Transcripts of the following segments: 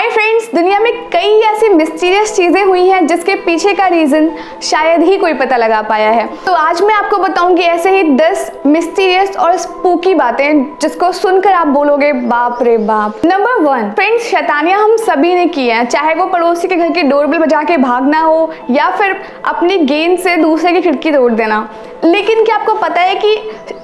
Hi friends, दुनिया में कई ऐसी मिस्टीरियस चीजें हुई हैं जिसके पीछे का रीजन शायद ही कोई पता लगा पाया है। तो आज मैं आपको बताऊंगी ऐसे ही 10 मिस्टीरियस और स्पूकी बातें जिसको सुनकर आप बोलोगे बाप रे बाप। नंबर 1, फ्रेंड्स, शैतानियां हम सभी ने की हैं, चाहे वो पड़ोसी के घर की डोरबेल बजा के भागना हो या फिर अपनी गेंद से दूसरे की खिड़की तोड़ देना। लेकिन क्या आपको पता है कि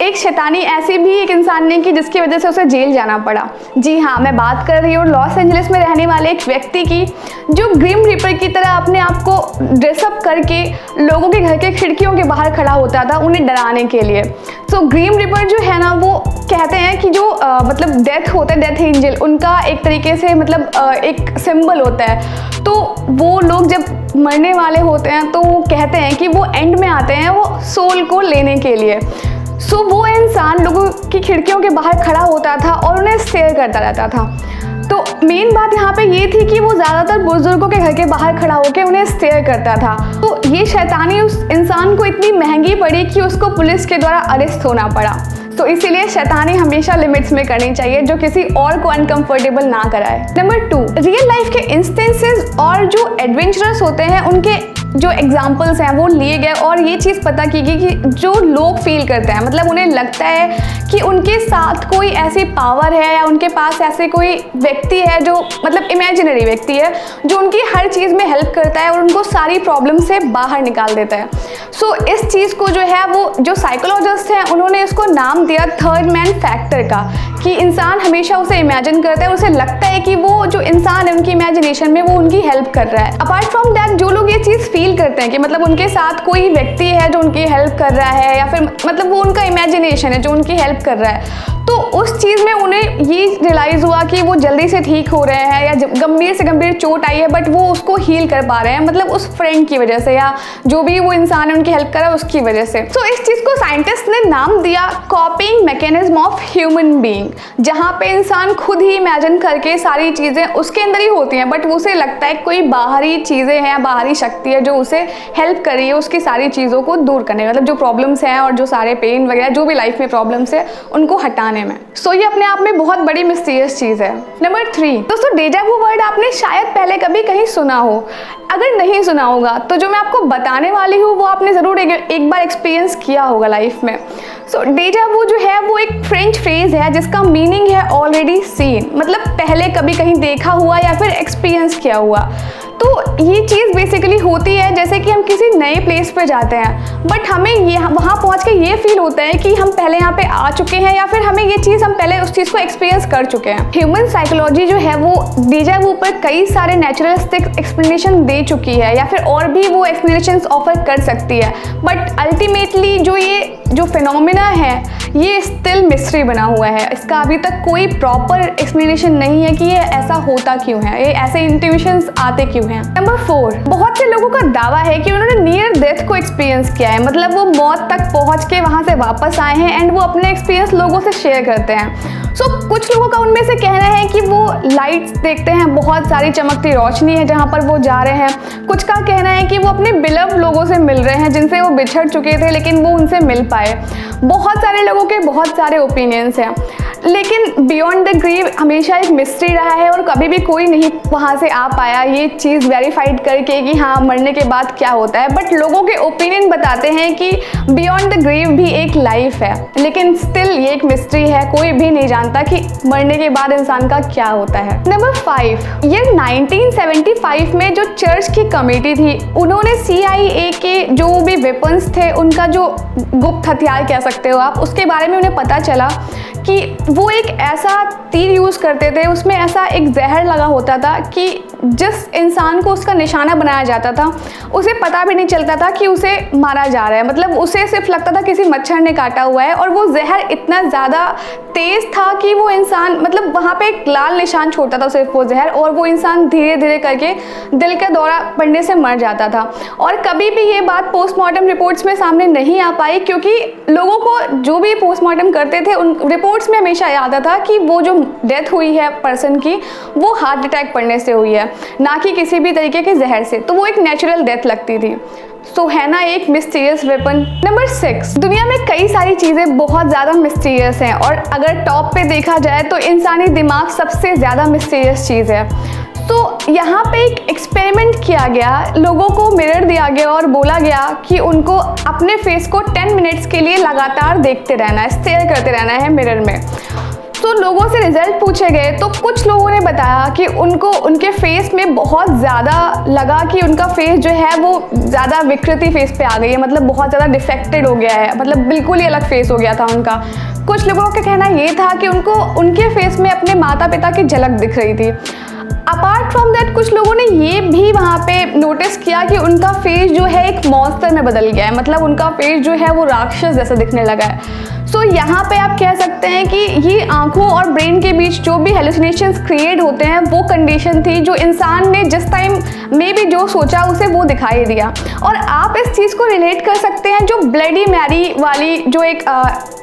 एक शैतानी ऐसी भी एक इंसान ने की जिसकी वजह से उसे जेल जाना पड़ा। जी हाँ, मैं बात कर रही हूँ लॉस एंजलिस में रहने वाले एक व्यक्ति की जो ग्रिम रीपर की तरह अपने आप को ड्रेसअप करके लोगों के घर के खिड़कियों के बाहर खड़ा होता था उन्हें डराने के लिए। तो ग्रिम रीपर जो है ना, वो कहते हैं कि जो मतलब डेथ होता है, डेथ एंजल, उनका एक तरीके से मतलब एक सिंबल होता है। तो वो लोग जब मरने वाले होते हैं तो वो कहते हैं कि वो एंड में आते हैं वो सोल को लेने के लिए। सो वो इंसान लोगों की खिड़कियों के बाहर खड़ा होता था और उन्हें स्टेयर करता रहता था। तो मेन बात यहाँ पे ये थी कि वो ज़्यादातर बुजुर्गों के घर के बाहर खड़ा होकर उन्हें स्टेयर करता था। तो ये शैतानी उस इंसान को इतनी महंगी पड़ी कि उसको पुलिस के द्वारा अरेस्ट होना पड़ा। तो इसीलिए शैतानी हमेशा लिमिट्स में करनी चाहिए जो किसी और को अनकंफर्टेबल ना कराए। नंबर 2, रियल लाइफ के इंस्टेंसेस और जो एडवेंचरस होते हैं उनके जो एग्जाम्पल्स हैं वो लिए गए और ये चीज़ पता की गई कि जो लोग फील करते हैं, मतलब उन्हें लगता है कि उनके साथ कोई ऐसी पावर है या उनके पास ऐसे कोई व्यक्ति है जो मतलब इमेजिनरी व्यक्ति है जो उनकी हर चीज़ में हेल्प करता है और उनको सारी प्रॉब्लम से बाहर निकाल देता है। सो इस चीज़ को जो है वो जो साइकोलॉजिस्ट हैं उन्होंने इसको नाम दिया थर्ड मैन फैक्टर का, कि इंसान हमेशा उसे इमेजिन करता है, उसे लगता है कि वो जो इंसान है उनकी इमेजिनेशन में वो उनकी हेल्प कर रहा है। अपार्ट फ्रॉम दैट, जो लोग ये चीज़ फील करते हैं कि मतलब उनके साथ कोई व्यक्ति है जो उनकी हेल्प कर रहा है या फिर मतलब वो उनका इमेजिनेशन है जो उनकी हेल्प कर रहा है, तो उस चीज़ में उन्हें ये रियलाइज़ हुआ कि वो जल्दी से ठीक हो रहे हैं या गंभीर से गंभीर चोट आई है बट वो उसको हील कर पा रहे हैं, मतलब उस फ्रेंड की वजह से या जो भी वो इंसान है उनकी हेल्प कर रहा है उसकी वजह से। तो इस चीज़ को साइंटिस्ट ने नाम दिया कॉपिंग मैकेनिज्म ऑफ ह्यूमन बीइंग, जहाँ पे इंसान खुद ही इमेजिन करके सारी चीज़ें उसके अंदर ही होती हैं बट उसे लगता है कोई बाहरी चीज़ें हैं, बाहरी शक्ति है जो उसे हेल्प कर रही है उसकी सारी चीज़ों को दूर करने, मतलब जो प्रॉब्लम्स हैं और जो सारे पेन वगैरह जो भी लाइफ में प्रॉब्लम्स है उनको हटाने में। सो ये अपने आप में बहुत बड़ी मिस्टीरियस चीज़ है। नंबर 3, दोस्तों, डेजा वू वर्ड आपने शायद पहले कभी कहीं सुना हो। अगर नहीं सुना होगा तो जो मैं आपको बताने वाली हूँ वो आपने ज़रूर एक बार एक्सपीरियंस किया होगा लाइफ में। सो डेजा वू जो है वो एक फ्रेंच फ्रेज है जिसका मीनिंग है ऑलरेडी सीन, मतलब पहले कभी कहीं देखा हुआ या फिर एक्सपीरियंस किया हुआ। तो ये चीज़ बेसिकली होती है जैसे कि हम किसी नए प्लेस पे जाते हैं बट हमें ये वहाँ पहुँच के ये फील होता है कि हम पहले यहाँ पे आ चुके हैं या फिर हमें ये चीज़ हम पहले उस चीज़ को एक्सपीरियंस कर चुके हैं। ह्यूमन साइकोलॉजी जो है वो डेजा वू पर कई सारे नेचुरलिस्टिक एक्सप्लेनेशन दे चुकी है या फिर और भी वो एक्सप्लेनेशंस ऑफर कर सकती है, बट अल्टीमेटली जो फिनोमिना है ये स्टिल मिस्ट्री बना हुआ है। इसका अभी तक कोई प्रॉपर एक्सप्लेनेशन नहीं है कि ये ऐसा होता क्यों है, ये ऐसे इंट्यूशंस आते क्यों हैं। नंबर 4, बहुत से लोगों का दावा है कि उन्होंने नियर डेथ को एक्सपीरियंस किया है, मतलब वो मौत तक पहुंच के वहां से वापस आए हैं एंड वो अपने एक्सपीरियंस लोगों से शेयर करते हैं। सो कुछ लोगों का उनमें से कहना है कि वो लाइट्स देखते हैं, बहुत सारी चमकती रोशनी है जहाँ पर वो जा रहे हैं। कुछ का कहना है कि वो अपने बिलव लोगों से मिल रहे हैं जिनसे वो बिछड़ चुके थे लेकिन वो उनसे मिल पाए। बहुत सारे लोगों के बहुत सारे ओपिनियंस हैं, लेकिन बियॉन्ड द ग्रेव हमेशा एक मिस्ट्री रहा है और कभी भी कोई नहीं वहाँ से आ पाया ये चीज़ वेरीफाइड करके कि हाँ मरने के बाद क्या होता है। बट लोगों के ओपिनियन बताते हैं कि बियॉन्ड द ग्रेव भी एक लाइफ है, लेकिन स्टिल ये एक मिस्ट्री है, कोई भी नहीं जानता कि मरने के बाद इंसान का क्या होता है। नंबर 5, ये 1975 में जो चर्च की कमेटी थी उन्होंने CIA के जो भी वेपन्स थे उनका जो गुप्त हथियार कह सकते हो आप, उसके बारे में उन्हें पता चला कि वो एक ऐसा तीर यूज़ करते थे, उसमें ऐसा एक जहर लगा होता था कि जिस इंसान को उसका निशाना बनाया जाता था उसे पता भी नहीं चलता था कि उसे मारा जा रहा है, मतलब उसे सिर्फ लगता था किसी मच्छर ने काटा हुआ है। और वो जहर इतना ज़्यादा तेज़ था कि वो इंसान मतलब वहाँ पे एक लाल निशान छोड़ता था सिर्फ वो जहर, और वो इंसान धीरे धीरे करके दिल का दौरा पड़ने से मर जाता था। और कभी भी ये बात पोस्टमार्टम रिपोर्ट्स में सामने नहीं आ पाई क्योंकि लोगों को जो भी पोस्टमार्टम करते थे उन रिपोर्ट्स में हमेशा आता था कि वो जो डेथ हुई है पर्सन की वो हार्ट अटैक पड़ने से हुई है, ना कि किसी भी तरीके के जहर से। तो वो एक नेचुरल डेथ लगती थी। सो है ना एक मिस्टीरियस वेपन। नंबर 6, दुनिया में कई सारी चीज़ें बहुत ज़्यादा मिस्टीरियस हैं और अगर टॉप पे देखा जाए तो इंसानी दिमाग सबसे ज़्यादा मिस्टीरियस चीज़ है। तो यहाँ पे एक एक्सपेरिमेंट किया गया, लोगों को मिरर दिया गया और बोला गया कि उनको अपने फेस को 10 मिनट्स के लिए लगातार देखते रहना है, स्टेयर करते रहना है मिरर में। तो लोगों से रिजल्ट पूछे गए तो कुछ लोगों ने बताया कि उनको उनके फेस में बहुत ज़्यादा लगा कि उनका फेस जो है वो ज़्यादा विकृति फेस पे आ गई है, मतलब बहुत ज़्यादा डिफेक्टेड हो गया है, मतलब बिल्कुल ही अलग फेस हो गया था उनका। कुछ लोगों का कहना ये था कि उनको उनके फेस में अपने माता पिता की झलक दिख रही थी। अपार्ट फ्रॉम दैट कुछ लोगों ने ये भी वहाँ पे नोटिस किया कि उनका फेस जो है एक मॉन्स्टर में बदल गया है, मतलब उनका फेस जो है वो राक्षस जैसा दिखने लगा है। सो यहाँ पे आप कह सकते हैं कि ये आंखों और ब्रेन के बीच जो भी हेलुसिनेशंस क्रिएट होते हैं वो कंडीशन थी जो इंसान ने जिस टाइम में भी जो सोचा उसे वो दिखाई दिया। और आप इस चीज़ को रिलेट कर सकते हैं जो ब्लडी मैरी वाली जो एक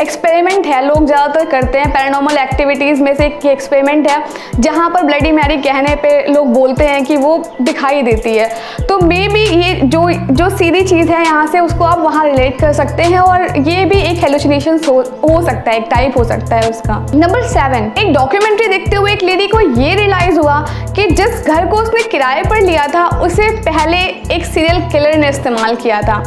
एक्सपेरिमेंट है, लोग ज़्यादातर करते हैं, पैरानॉर्मल एक्टिविटीज़ में से एक एक्सपेरिमेंट है जहाँ पर ब्लडी मैरी कहने पे लोग बोलते हैं कि वो दिखाई देती है। तो मे बी ये जो सीधी चीज़ है यहाँ से उसको आप वहाँ रिलेट कर सकते हैं और ये भी एक हेलुसिनेशन हो सकता है, एक टाइप हो सकता है उसका। नंबर 7, एक डॉक्यूमेंट्री देखते हुए एक लेडी को ये रियलाइज हुआ कि जिस घर को उसने किराए पर लिया था उसे पहले एक सीरियल किलर ने इस्तेमाल किया था।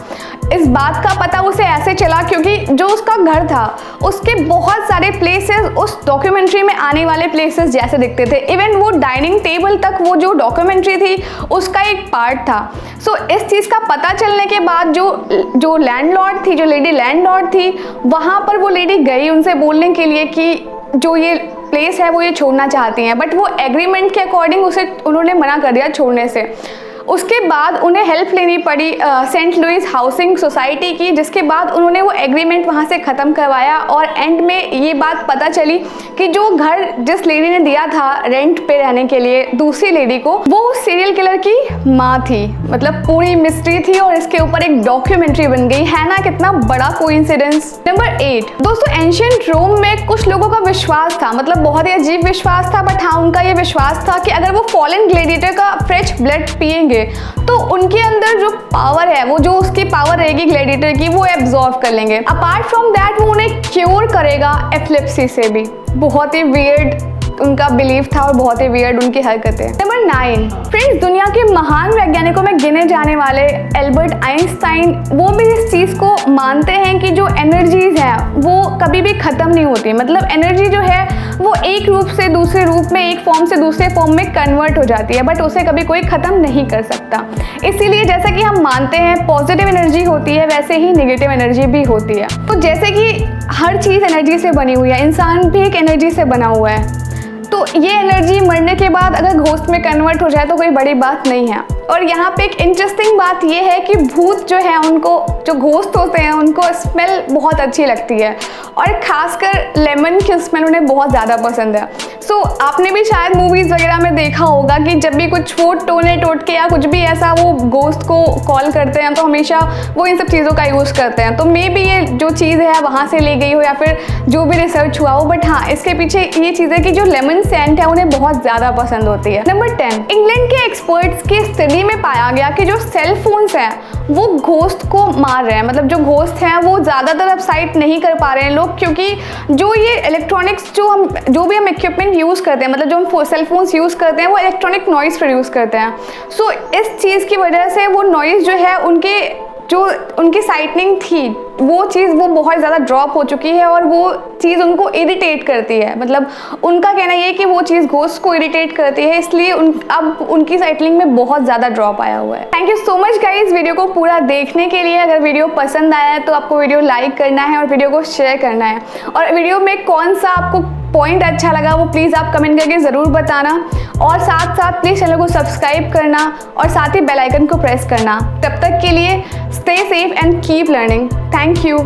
इस बात का पता उसे ऐसे चला क्योंकि जो उसका घर था उसके बहुत सारे प्लेसेस उस डॉक्यूमेंट्री में आने वाले प्लेसेस जैसे दिखते थे। इवन वो डाइनिंग टेबल तक वो जो डॉक्यूमेंट्री थी उसका एक पार्ट था। सो इस चीज़ का पता चलने के बाद जो लैंडलॉर्ड थी, जो लेडी लैंडलॉर्ड थी, वहाँ पर वो लेडी गई उनसे बोलने के लिए कि जो ये प्लेस है वो ये छोड़ना चाहती हैं, बट वो एग्रीमेंट के अकॉर्डिंग उन्होंने मना कर दिया छोड़ने से। उसके बाद उन्हें हेल्प लेनी पड़ी सेंट लुइस हाउसिंग सोसाइटी की, जिसके बाद उन्होंने वो एग्रीमेंट वहाँ से ख़त्म करवाया और एंड में ये बात पता चली कि जो घर जिस लेडी ने दिया था रेंट पे रहने के लिए दूसरी लेडी को, वो सीरियल किलर की माँ थी। मतलब पूरी मिस्ट्री थी और इसके ऊपर एक डॉक्यूमेंट्री बन गई है ना, कितना बड़ा कोइंसिडेंस। नंबर 8 दोस्तों, एंशिएंट रोम में कुछ लोगों का विश्वास था, मतलब बहुत ही अजीब विश्वास था, बट हाँ उनका ये विश्वास था कि अगर वो फॉलन ग्लेडिएटर का फ्रेश ब्लड पिएंगे तो उनके अंदर जो पावर है, वो जो उसकी पावर रहेगी ग्लैडिएटर की, वो एब्जॉर्ब कर लेंगे। अपार्ट फ्रॉम दैट वो उन्हें क्योर करेगा एपिलेप्सी से भी। बहुत ही वियर्ड उनका बिलीफ था और बहुत ही वियर्ड उनकी हरकतें। नंबर 9 फ्रेंड्स, दुनिया के महान वैज्ञानिकों में गिने जाने वाले एल्बर्ट आइंस्टाइन वो भी इस चीज़ को मानते हैं कि जो एनर्जीज हैं वो कभी भी ख़त्म नहीं होती। मतलब एनर्जी जो है वो एक रूप से दूसरे रूप में, एक फॉर्म से दूसरे फॉर्म में कन्वर्ट हो जाती है, बट उसे कभी कोई ख़त्म नहीं कर सकता। इसीलिए जैसा कि हम मानते हैं पॉजिटिव एनर्जी होती है, वैसे ही नेगेटिव एनर्जी भी होती है। तो जैसे कि हर चीज़ एनर्जी से बनी हुई है, इंसान भी एक एनर्जी से बना हुआ है। तो ये एनर्जी मरने के बाद अगर घोस्ट में कन्वर्ट हो जाए तो कोई बड़ी बात नहीं है। और यहाँ पे एक इंटरेस्टिंग बात ये है कि भूत जो है उनको, जो घोस्ट होते हैं उनको स्मेल बहुत अच्छी लगती है और खासकर लेमन की स्मेल उन्हें बहुत ज़्यादा पसंद है। सो आपने भी शायद मूवीज़ वगैरह में देखा होगा कि जब भी कुछ वो टोने टोटके या कुछ भी ऐसा वो घोस्ट को कॉल करते हैं तो हमेशा वो इन सब चीज़ों का यूज़ करते हैं। तो मे बी ये जो चीज़ है वहाँ से ली गई हो या फिर जो भी रिसर्च हुआ हो, बट हाँ इसके पीछे ये चीज़ है कि जो लेमन सेंट है उन्हें बहुत ज़्यादा पसंद होती है। नंबर 10 इंग्लैंड के एक्सपर्ट्स की स्टडी में पाया गया कि जो सेल फोन्स हैं वो घोस्ट को मार रहे हैं। मतलब जो घोस्ट हैं वो ज़्यादातर अब साइट नहीं कर पा रहे हैं लोग, क्योंकि जो ये इलेक्ट्रॉनिक्स जो भी हम इक्विपमेंट यूज़ करते हैं, मतलब जो हम सेल फोन्स यूज़ करते हैं वो इलेक्ट्रॉनिक नॉइज़ प्रोड्यूस करते हैं। सो इस चीज़ की वजह से वो नॉइज़ जो है उनकी साइटनिंग थी वो चीज़ वो बहुत ज़्यादा ड्रॉप हो चुकी है और वो चीज़ उनको इरिटेट करती है। मतलब उनका कहना ये है कि वो चीज़ घोस्ट को इरिटेट करती है, इसलिए अब उनकी साइटनिंग में बहुत ज़्यादा ड्रॉप आया हुआ है। Thank you so much guys video को पूरा देखने के लिए। अगर वीडियो पसंद आया है तो आपको वीडियो लाइक करना है और वीडियो को शेयर करना है, और वीडियो में कौन सा आपको पॉइंट अच्छा लगा वो प्लीज़ आप कमेंट करके ज़रूर बताना, और साथ साथ प्लीज़ चैनल को सब्सक्राइब करना और साथ ही बेल आइकन को प्रेस करना। तब तक के लिए stay safe and keep learning. Thank you.